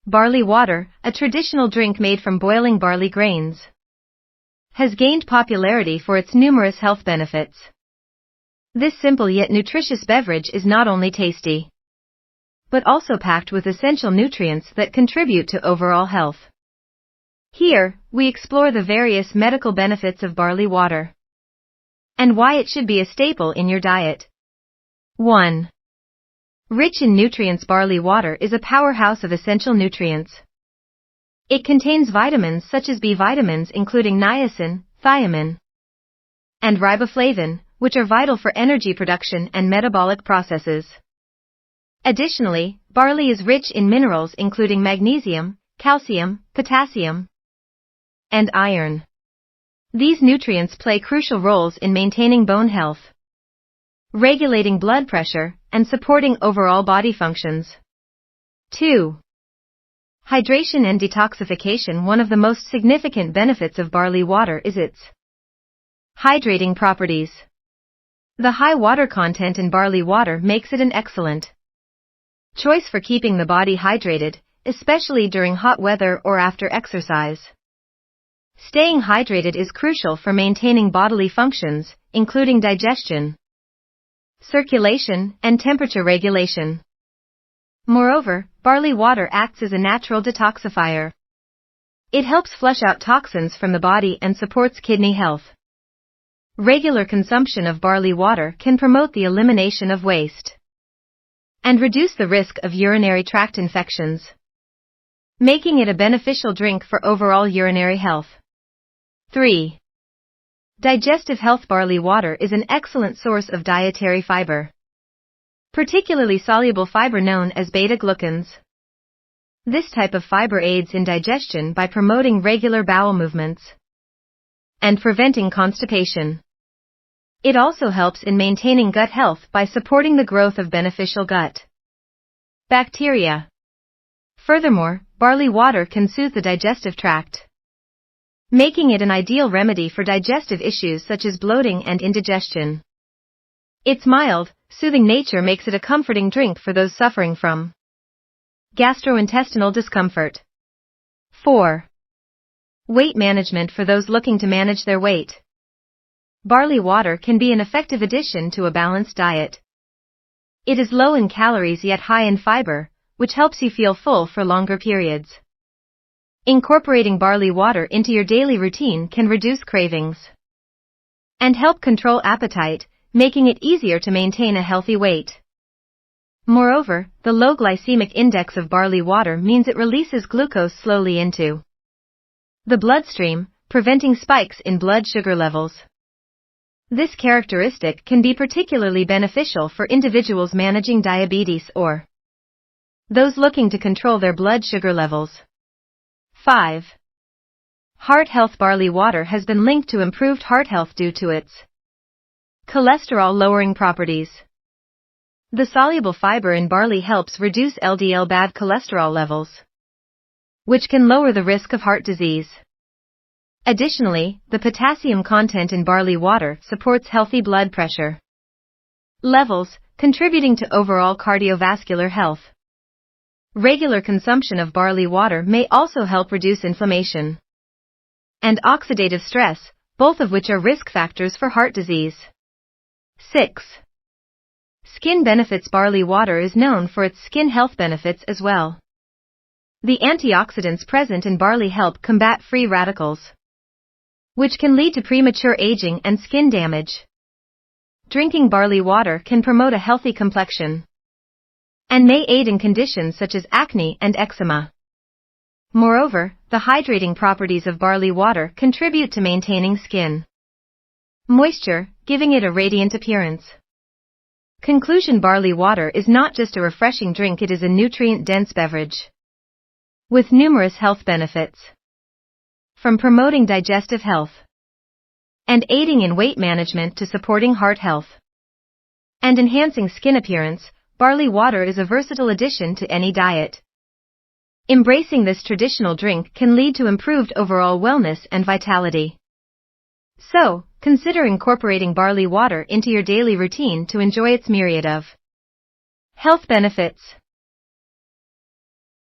Barley water, a traditional drink made from boiling barley grains, has gained popularity for its numerous health benefits. This simple yet nutritious beverage is not only tasty, but also packed with essential nutrients that contribute to overall health. Here, we explore the various medical benefits of barley water and why it should be a staple in your diet. 1. Rich in nutrients. Barley water is a powerhouse of essential nutrients. It contains vitamins such as B vitamins including niacin, thiamine, and riboflavin, which are vital for energy production and metabolic processes. Additionally, barley is rich in minerals including magnesium, calcium, potassium, and iron. These nutrients play crucial roles in maintaining bone health, regulating blood pressure, and supporting overall body functions. 2. Hydration and detoxification. One of the most significant benefits of barley water is its hydrating properties. The high water content in barley water makes it an excellent choice for keeping the body hydrated, especially during hot weather or after exercise. Staying hydrated is crucial for maintaining bodily functions, including digestion, circulation, and temperature regulation. Moreover, barley water acts as a natural detoxifier. It helps flush out toxins from the body and supports kidney health. Regular consumption of barley water can promote the elimination of waste and reduce the risk of urinary tract infections, making it a beneficial drink for overall urinary health. 3. Digestive health. Barley water is an excellent source of dietary fiber, particularly soluble fiber known as beta-glucans. This type of fiber aids in digestion by promoting regular bowel movements and preventing constipation. It also helps in maintaining gut health by supporting the growth of beneficial gut bacteria. Furthermore, barley water can soothe the digestive tract, making it an ideal remedy for digestive issues such as bloating and indigestion. Its mild, soothing nature makes it a comforting drink for those suffering from gastrointestinal discomfort. 4. Weight management. For those looking to manage their weight, barley water can be an effective addition to a balanced diet. It is low in calories yet high in fiber, which helps you feel full for longer periods. Incorporating barley water into your daily routine can reduce cravings and help control appetite, making it easier to maintain a healthy weight. Moreover, the low glycemic index of barley water means it releases glucose slowly into the bloodstream, preventing spikes in blood sugar levels. This characteristic can be particularly beneficial for individuals managing diabetes or those looking to control their blood sugar levels. 5. Heart health. Barley water has been linked to improved heart health due to its cholesterol-lowering properties. The soluble fiber in barley helps reduce LDL bad cholesterol levels, which can lower the risk of heart disease. Additionally, the potassium content in barley water supports healthy blood pressure levels, contributing to overall cardiovascular health. Regular consumption of barley water may also help reduce inflammation and oxidative stress, both of which are risk factors for heart disease. 6. Skin benefits. Barley water is known for its skin health benefits as well. The antioxidants present in barley help combat free radicals, which can lead to premature aging and skin damage. Drinking barley water can promote a healthy complexion and may aid in conditions such as acne and eczema. Moreover, the hydrating properties of barley water contribute to maintaining skin moisture, giving it a radiant appearance. Conclusion. Barley water is not just a refreshing drink, it is a nutrient-dense beverage with numerous health benefits. From promoting digestive health and aiding in weight management to supporting heart health and enhancing skin appearance, barley water is a versatile addition to any diet. Embracing this traditional drink can lead to improved overall wellness and vitality. So, consider incorporating barley water into your daily routine to enjoy its myriad of health benefits.